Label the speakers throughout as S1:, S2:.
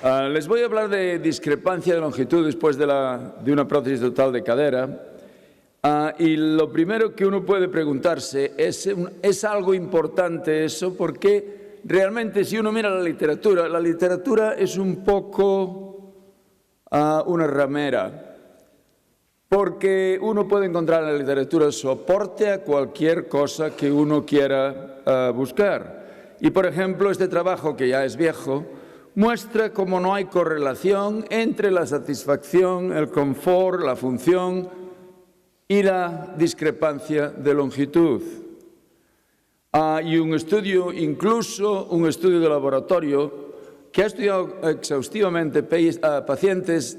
S1: Les voy a hablar de discrepancia de longitud después de una prótesis total de cadera. Y lo primero que uno puede preguntarse ¿es algo importante eso? Porque realmente si uno mira la literatura es un poco una ramera. Porque uno puede encontrar en la literatura soporte a cualquier cosa que uno quiera buscar. Y, por ejemplo, este trabajo, que ya es viejo, muestra cómo no hay correlación entre la satisfacción, el confort, la función y la discrepancia de longitud. Hay un estudio, incluso un estudio de laboratorio, que ha estudiado exhaustivamente pacientes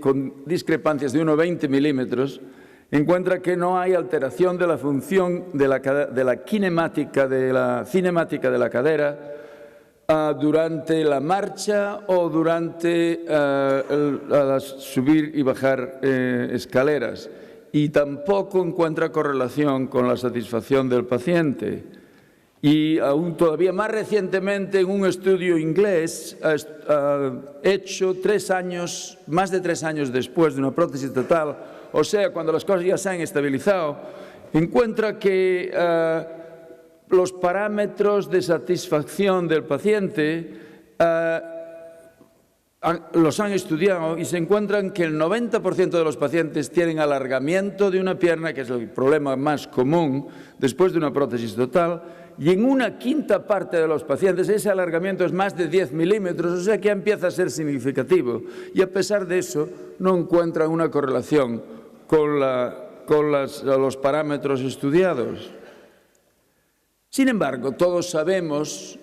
S1: con discrepancias de 1,20 milímetros, encuentra que no hay alteración de la función de la cinemática de la cadera durante la marcha o durante subir y bajar escaleras. Y tampoco encuentra correlación con la satisfacción del paciente. Y aún todavía más recientemente, en un estudio inglés hecho más de 3 años después de una prótesis total, o sea, cuando las cosas ya se han estabilizado, encuentra que los parámetros de satisfacción del paciente los han estudiado y se encuentran que el 90% de los pacientes tienen alargamiento de una pierna, que es el problema más común después de una prótesis total, y en una quinta parte de los pacientes ese alargamiento es más de 10 milímetros, o sea que ya empieza a ser significativo. Y a pesar de eso, no encuentran una correlación con los parámetros estudiados. Sin embargo, todos sabemos,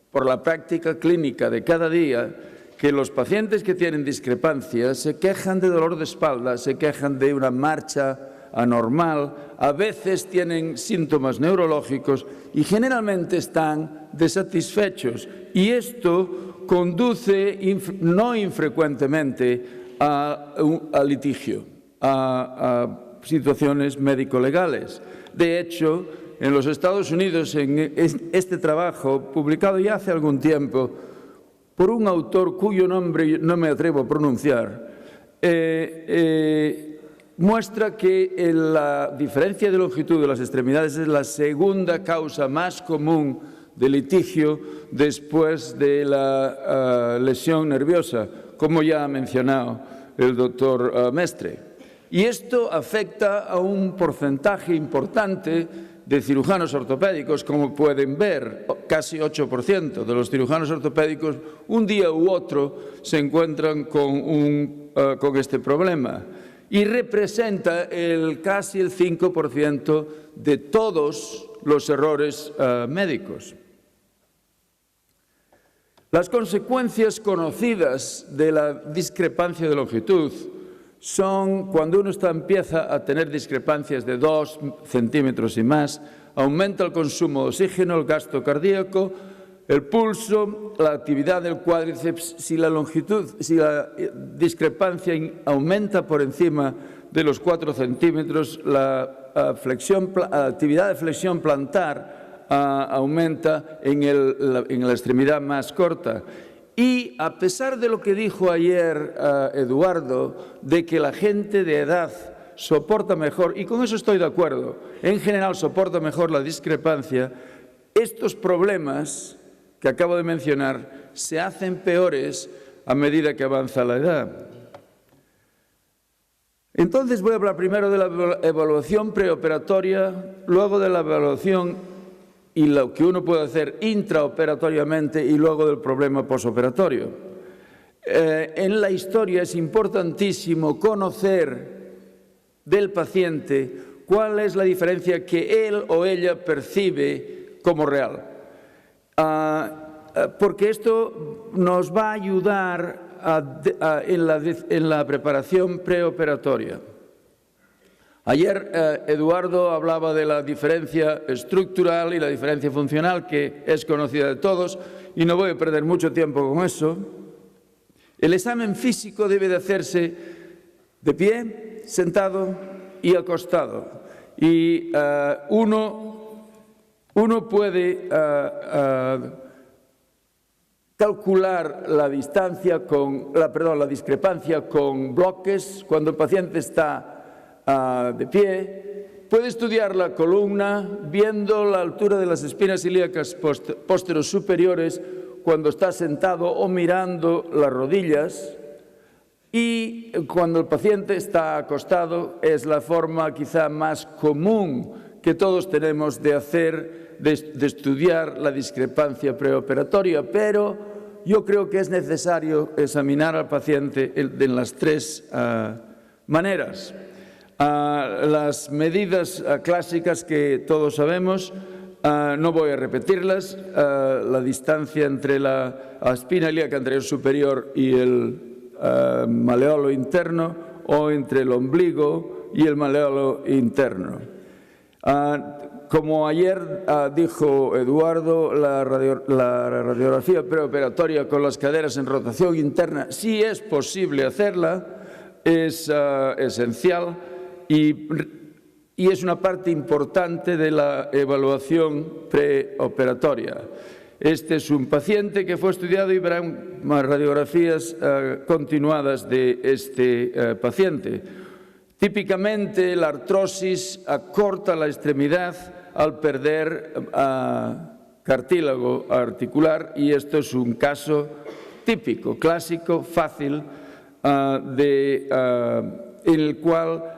S1: por la práctica clínica de cada día, que los pacientes que tienen discrepancias se quejan de dolor de espalda, se quejan de una marcha anormal, a veces tienen síntomas neurológicos y generalmente están desatisfechos. Y esto conduce no infrecuentemente a litigio, a situaciones médico-legales. De hecho, en los Estados Unidos, en este trabajo, publicado ya hace algún tiempo, por un autor cuyo nombre no me atrevo a pronunciar, muestra que la diferencia de longitud de las extremidades es la segunda causa más común de litigio después de la lesión nerviosa, como ya ha mencionado el doctor Mestre. Y esto afecta a un porcentaje importante de cirujanos ortopédicos, como pueden ver, casi 8% de los cirujanos ortopédicos un día u otro se encuentran con este problema. Y representa casi el 5% de todos los errores médicos. Las consecuencias conocidas de la discrepancia de longitud son cuando uno empieza a tener discrepancias de 2 centímetros y más, aumenta el consumo de oxígeno, el gasto cardíaco, el pulso, la actividad del cuádriceps. Si la discrepancia aumenta por encima de los 4 centímetros, la actividad de flexión plantar aumenta en la extremidad más corta. Y a pesar de lo que dijo ayer Eduardo, de que la gente de edad soporta mejor, y con eso estoy de acuerdo, en general soporta mejor la discrepancia, estos problemas que acabo de mencionar se hacen peores a medida que avanza la edad. Entonces voy a hablar primero de la evaluación preoperatoria, luego de la evaluación y lo que uno puede hacer intraoperatoriamente y luego del problema posoperatorio. En la historia es importantísimo conocer del paciente cuál es la diferencia que él o ella percibe como real. Porque esto nos va a ayudar en la preparación preoperatoria. Ayer Eduardo hablaba de la diferencia estructural y la diferencia funcional, que es conocida de todos, y no voy a perder mucho tiempo con eso. El examen físico debe de hacerse de pie, sentado y acostado. Y uno puede calcular la discrepancia con bloques cuando el paciente está de pie. Puede estudiar la columna viendo la altura de las espinas ilíacas pósteros superiores cuando está sentado o mirando las rodillas. Y cuando el paciente está acostado es la forma quizá más común que todos tenemos de estudiar la discrepancia preoperatoria, pero yo creo que es necesario examinar al paciente en las tres maneras. Las medidas clásicas que todos sabemos, no voy a repetirlas, la distancia entre la espina ilíaca anterior superior y el maleolo interno, o entre el ombligo y el maleolo interno. Como ayer dijo Eduardo, la radiografía preoperatoria con las caderas en rotación interna, si es posible hacerla, es esencial y es una parte importante de la evaluación preoperatoria. Este es un paciente que fue estudiado y verán más radiografías continuadas de este paciente. Típicamente la artrosis acorta la extremidad al perder cartílago articular, y esto es un caso típico, clásico, fácil, en el cual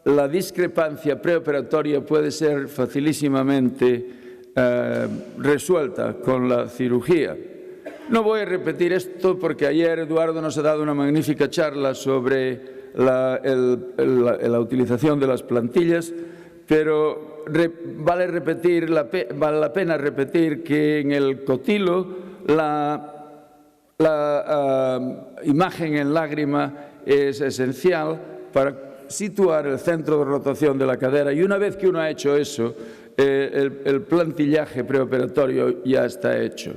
S1: la discrepancia preoperatoria puede ser facilísimamente resuelta con la cirugía. No voy a repetir esto porque ayer Eduardo nos ha dado una magnífica charla sobre la utilización de las plantillas, pero vale la pena repetir que en el cotilo la imagen en lágrima es esencial para situar el centro de rotación de la cadera, y una vez que uno ha hecho eso, el plantillaje preoperatorio ya está hecho.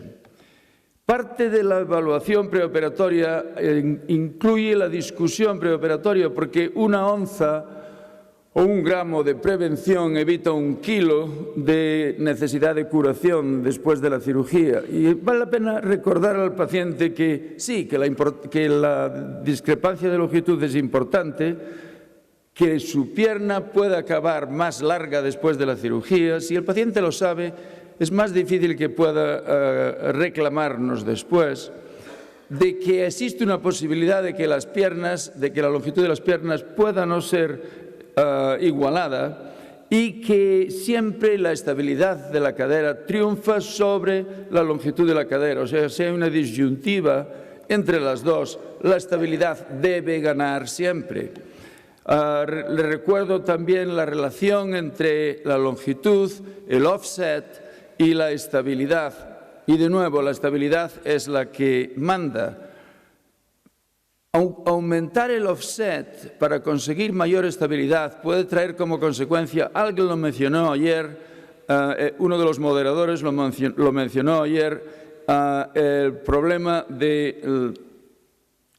S1: Parte de la evaluación preoperatoria incluye la discusión preoperatoria, porque 1 onza o 1 gramo de prevención evita 1 kilo de necesidad de curación después de la cirugía. Y vale la pena recordar al paciente que sí, que la discrepancia de longitud es importante, que su pierna puede acabar más larga después de la cirugía. Si el paciente lo sabe, es más difícil que pueda reclamarnos después, de que existe una posibilidad de que la longitud de las piernas pueda no ser igualada, y que siempre la estabilidad de la cadera triunfa sobre la longitud de la cadera. O sea, si hay una disyuntiva entre las dos, la estabilidad debe ganar siempre. Le recuerdo también la relación entre la longitud, el offset y la estabilidad. Y de nuevo, la estabilidad es la que manda. Aumentar el offset para conseguir mayor estabilidad puede traer como consecuencia, alguien lo mencionó ayer, uno de los moderadores lo mencionó ayer, el problema de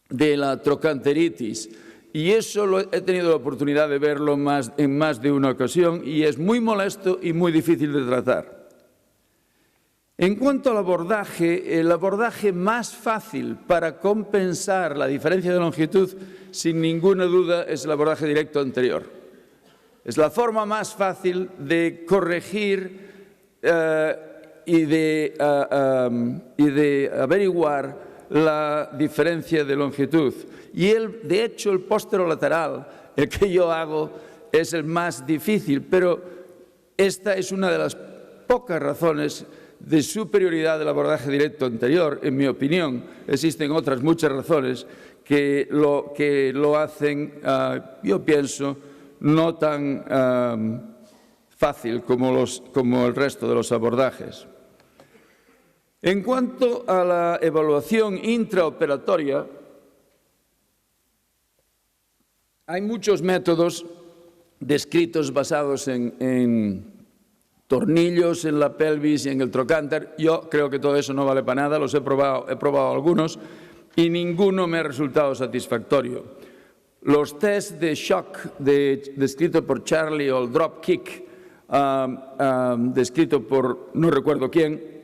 S1: la trocanteritis. Y eso he tenido la oportunidad de verlo en más de una ocasión, y es muy molesto y muy difícil de tratar. En cuanto al abordaje, el abordaje más fácil para compensar la diferencia de longitud, sin ninguna duda, es el abordaje directo anterior. Es la forma más fácil de corregir y de averiguar la diferencia de longitud. Y de hecho, el posterolateral, el que yo hago, es el más difícil, pero esta es una de las pocas razones de superioridad del abordaje directo anterior, en mi opinión. Existen otras muchas razones que lo hacen, yo pienso, no tan fácil como el resto de los abordajes. En cuanto a la evaluación intraoperatoria, hay muchos métodos descritos basados en tornillos en la pelvis y en el trocánter. Yo creo que todo eso no vale para nada, he probado algunos y ninguno me ha resultado satisfactorio. Los test de shock descrito por Charlie, o el drop kick descrito por no recuerdo quién,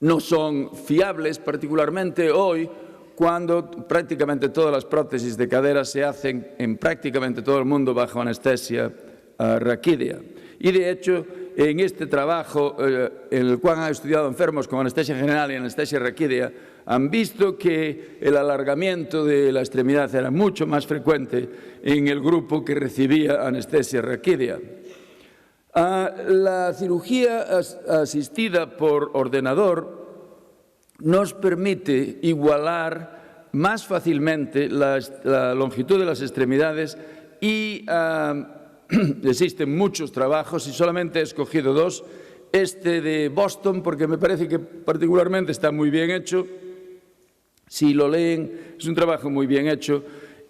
S1: no son fiables, particularmente hoy, cuando prácticamente todas las prótesis de cadera se hacen en prácticamente todo el mundo bajo anestesia raquídea. Y de hecho, en este trabajo, en el cual han estudiado enfermos con anestesia general y anestesia raquídea, han visto que el alargamiento de la extremidad era mucho más frecuente en el grupo que recibía anestesia raquídea. La cirugía asistida por ordenador nos permite igualar más fácilmente la longitud de las extremidades y existen muchos trabajos y solamente he escogido dos. Este de Boston, porque me parece que particularmente está muy bien hecho. Si lo leen, es un trabajo muy bien hecho.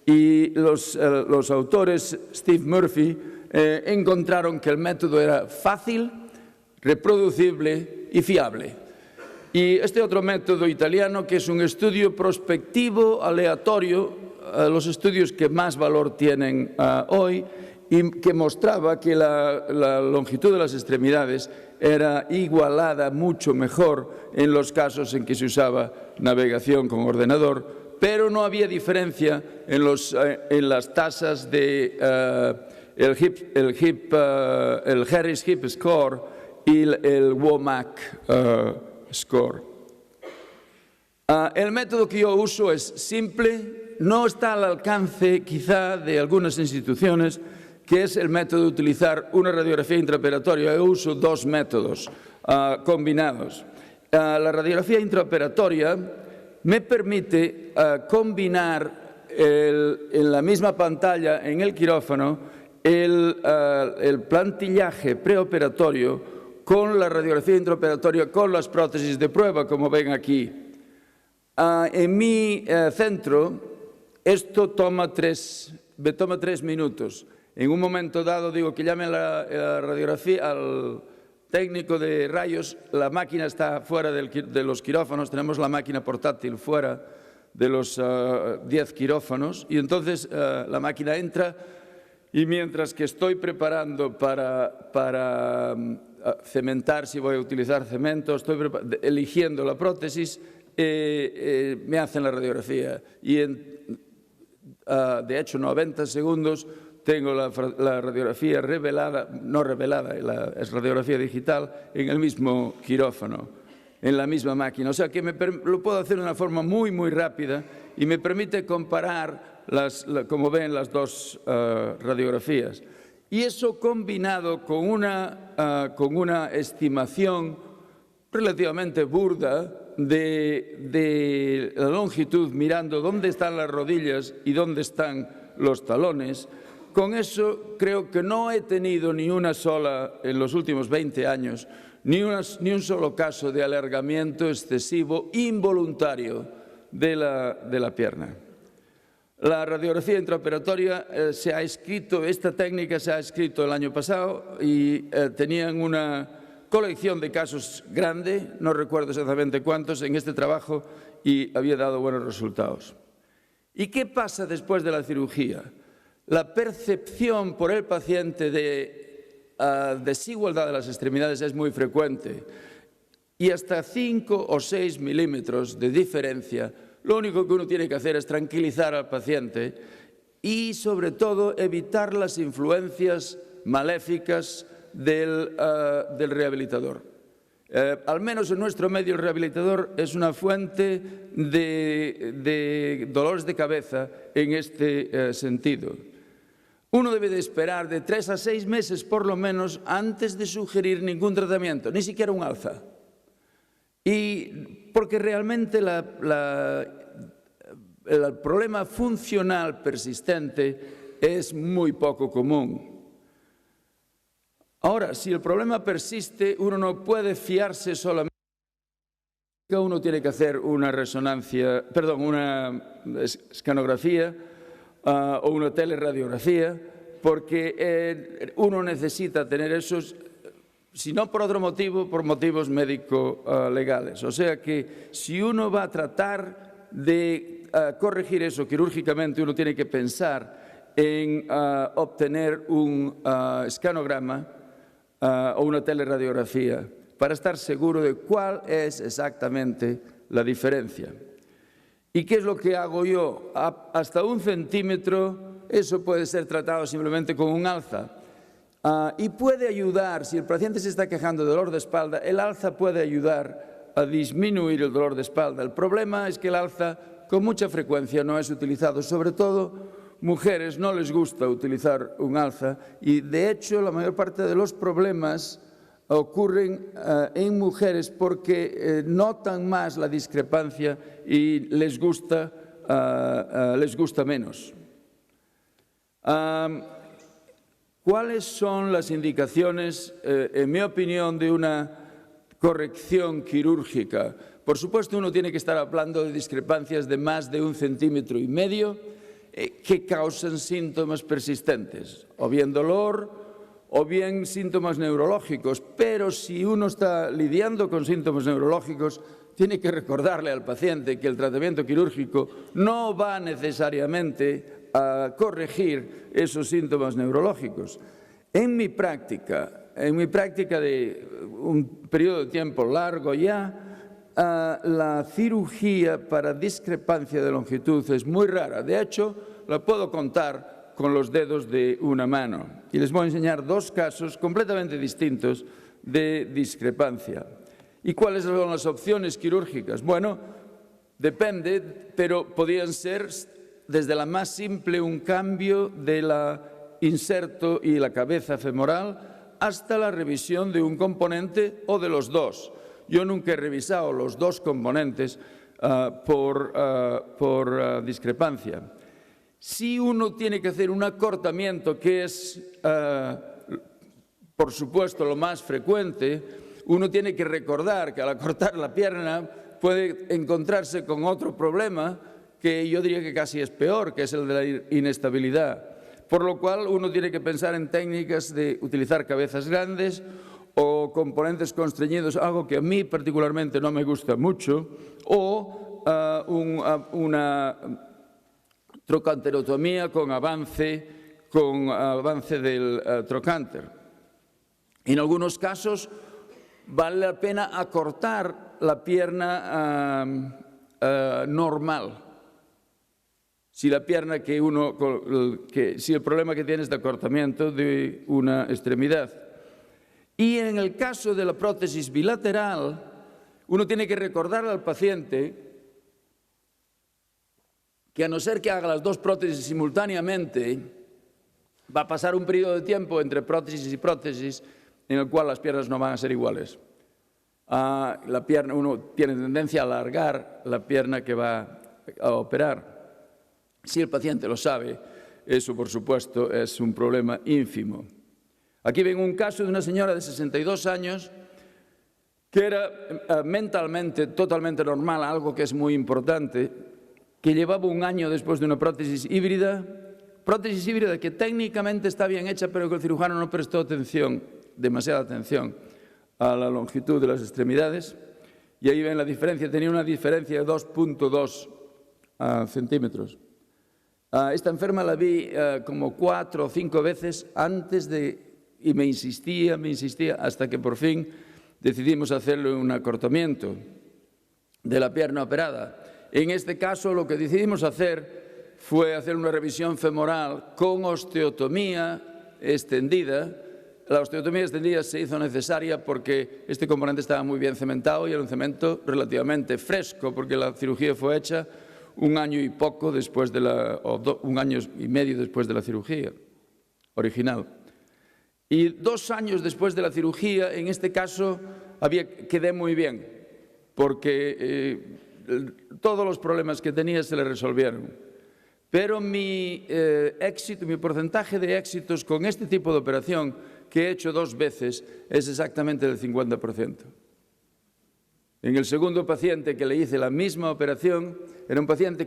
S1: Y los autores, Steve Murphy, encontraron que el método era fácil, reproducible y fiable. Y este otro método italiano, que es un estudio prospectivo aleatorio, los estudios que más valor tienen hoy, y que mostraba que la longitud de las extremidades era igualada mucho mejor en los casos en que se usaba navegación con ordenador, pero no había diferencia en las tasas de el Harris Hip Score y el WOMAC Score. El método que yo uso es simple, no está al alcance quizá de algunas instituciones, que es el método de utilizar una radiografía intraoperatoria. Yo uso dos métodos combinados. La radiografía intraoperatoria me permite combinar en la misma pantalla, en el quirófano, el plantillaje preoperatorio con la radiografía intraoperatoria, con las prótesis de prueba, como ven aquí. En mi centro, esto me toma 3 minutos. En un momento dado digo que llame la radiografía al técnico de rayos, la máquina está fuera de los quirófanos, tenemos la máquina portátil fuera de los 10 quirófanos y entonces la máquina entra y mientras que estoy preparando para cementar, si voy a utilizar cemento, estoy eligiendo la prótesis, me hacen la radiografía y de hecho 90 segundos tengo la radiografía revelada, no revelada, es radiografía digital en el mismo quirófano, en la misma máquina. O sea que lo puedo hacer de una forma muy, muy rápida y me permite comparar, como ven, las dos radiografías. Y eso combinado con una estimación relativamente burda de la longitud, mirando dónde están las rodillas y dónde están los talones. Con eso creo que no he tenido ni una sola, en los últimos 20 años, ni un solo caso de alargamiento excesivo involuntario de la pierna. La radiografía intraoperatoria esta técnica se ha escrito el año pasado y tenían una colección de casos grande, no recuerdo exactamente cuántos, en este trabajo y había dado buenos resultados. ¿Y qué pasa después de la cirugía? La percepción por el paciente de desigualdad de las extremidades es muy frecuente y hasta 5 o 6 milímetros de diferencia. Lo único que uno tiene que hacer es tranquilizar al paciente y, sobre todo, evitar las influencias maléficas del rehabilitador. Al menos en nuestro medio, el rehabilitador es una fuente de dolores de cabeza en este sentido. Uno debe de esperar de 3 a 6 meses, por lo menos, antes de sugerir ningún tratamiento, ni siquiera un alza. Y porque realmente el problema funcional persistente es muy poco común. Ahora, si el problema persiste, uno no puede fiarse solamente. Uno tiene que hacer una escanografía o una teleradiografía, porque uno necesita tener esos, si no por otro motivo, por motivos médico-legales. O sea que si uno va a tratar de corregir eso quirúrgicamente, uno tiene que pensar en obtener un escanograma o una teleradiografía para estar seguro de cuál es exactamente la diferencia. ¿Y qué es lo que hago yo? Hasta 1 centímetro, eso puede ser tratado simplemente con un alza. Y puede ayudar, si el paciente se está quejando de dolor de espalda, el alza puede ayudar a disminuir el dolor de espalda. El problema es que el alza con mucha frecuencia no es utilizado, sobre todo mujeres no les gusta utilizar un alza y de hecho la mayor parte de los problemas ocurren en mujeres porque notan más la discrepancia y les gusta menos. ¿Cuáles son las indicaciones, en mi opinión, de una corrección quirúrgica? Por supuesto, uno tiene que estar hablando de discrepancias de más de 1,5 centímetros que causan síntomas persistentes, o bien dolor, o bien síntomas neurológicos. Pero si uno está lidiando con síntomas neurológicos, tiene que recordarle al paciente que el tratamiento quirúrgico no va necesariamente a corregir esos síntomas neurológicos. En mi práctica de un periodo de tiempo largo ya, la cirugía para discrepancia de longitud es muy rara. De hecho, la puedo contar con los dedos de una mano. Y les voy a enseñar 2 casos completamente distintos de discrepancia. ¿Y cuáles son las opciones quirúrgicas? Bueno, depende, pero podrían ser desde la más simple, un cambio del inserto y la cabeza femoral, hasta la revisión de un componente o de los dos. Yo nunca he revisado los 2 componentes por discrepancia. Si uno tiene que hacer un acortamiento, que es, por supuesto, lo más frecuente, uno tiene que recordar que al acortar la pierna puede encontrarse con otro problema que yo diría que casi es peor, que es el de la inestabilidad. Por lo cual, uno tiene que pensar en técnicas de utilizar cabezas grandes o componentes constreñidos, algo que a mí particularmente no me gusta mucho, o una trocanterotomía con avance del trocánter. En algunos casos vale la pena acortar la pierna normal. Si el problema que tiene es de acortamiento de una extremidad. Y en el caso de la prótesis bilateral, uno tiene que recordarle al paciente que a no ser que haga las 2 prótesis simultáneamente, va a pasar un periodo de tiempo entre prótesis y prótesis en el cual las piernas no van a ser iguales. Uno tiene tendencia a alargar la pierna que va a operar. Si el paciente lo sabe, eso por supuesto es un problema ínfimo. Aquí ven un caso de una señora de 62 años que era mentalmente totalmente normal, algo que es muy importante, que llevaba 1 año después de una prótesis híbrida que técnicamente está bien hecha, pero que el cirujano no prestó demasiada atención a la longitud de las extremidades. Y ahí ven la diferencia, tenía una diferencia de 2,2 centímetros. Esta enferma la vi como 4 o 5 veces y me insistía, hasta que por fin decidimos hacerle un acortamiento de la pierna operada. En este caso, lo que decidimos hacer fue hacer una revisión femoral con osteotomía extendida. La osteotomía extendida se hizo necesaria porque este componente estaba muy bien cementado y era un cemento relativamente fresco, porque la cirugía fue hecha 1 año y poco después de 1 año y medio después de la cirugía original. Y 2 años después de la cirugía, en este caso, quedé muy bien, porque todos los problemas que tenía se le resolvieron. Pero mi porcentaje de éxitos con este tipo de operación, que he hecho 2 veces, es exactamente del 50%. En el segundo paciente que le hice la misma operación, era un paciente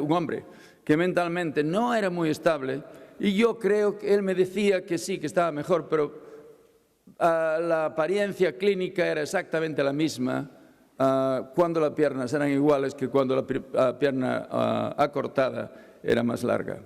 S1: un hombre, que mentalmente no era muy estable, y yo creo que él me decía que sí, que estaba mejor, pero la apariencia clínica era exactamente la misma cuando las piernas eran iguales que cuando la pierna acortada era más larga.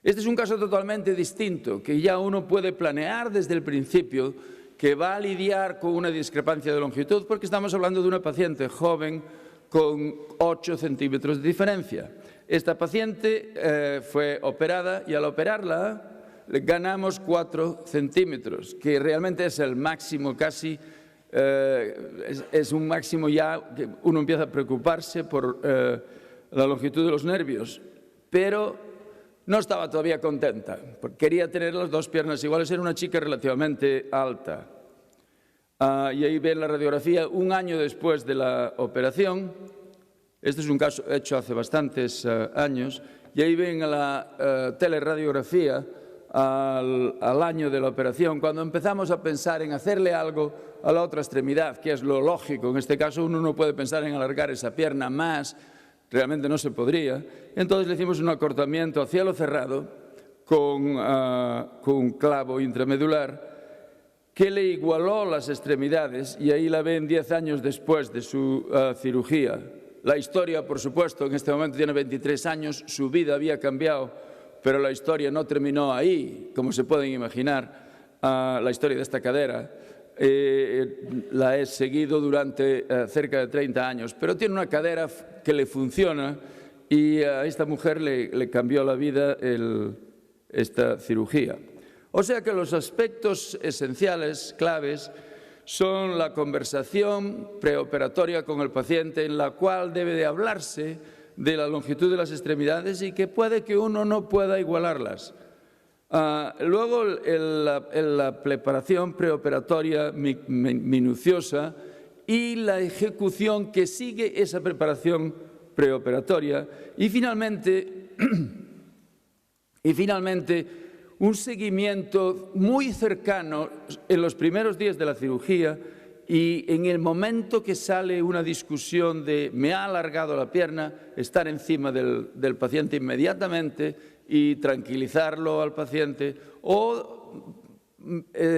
S1: Este es un caso totalmente distinto, que ya uno puede planear desde el principio que va a lidiar con una discrepancia de longitud, porque estamos hablando de una paciente joven con 8 centímetros de diferencia. Esta paciente fue operada y al operarla ganamos 4 centímetros, que realmente es el máximo casi, es un máximo ya que uno empieza a preocuparse por la longitud de los nervios, pero no estaba todavía contenta, porque quería tener las 2 piernas iguales, era una chica relativamente alta. Y ahí ven la radiografía un año después de la operación. Este es un caso hecho hace bastantes años, y ahí ven la teleradiografía al año de la operación, cuando empezamos a pensar en hacerle algo a la otra extremidad, que es lo lógico. En este caso uno no puede pensar en alargar esa pierna más, realmente no se podría. Entonces le hicimos un acortamiento a cielo cerrado con un clavo intramedular que le igualó las extremidades, y ahí la ven 10 años después de su cirugía. La historia, por supuesto, en este momento tiene 23 años, su vida había cambiado, pero la historia no terminó ahí, como se pueden imaginar. La historia de esta cadera la he seguido durante cerca de 30 años, pero tiene una cadera que le funciona, y a esta mujer le cambió la vida esta cirugía. O sea que los aspectos esenciales, claves, son la conversación preoperatoria con el paciente, en la cual debe de hablarse de la longitud de las extremidades y que puede que uno no pueda igualarlas. Luego, la preparación preoperatoria minuciosa y la ejecución que sigue esa preparación preoperatoria. Y finalmente un seguimiento muy cercano en los primeros días de la cirugía, y en el momento que sale una discusión de me ha alargado la pierna, estar encima del paciente inmediatamente y tranquilizarlo al paciente, o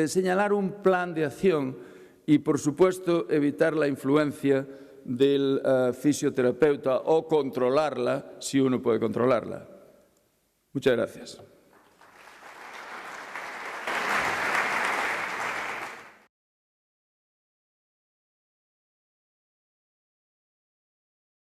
S1: señalar un plan de acción y, por supuesto, evitar la influencia del fisioterapeuta o controlarla si uno puede controlarla. Muchas gracias.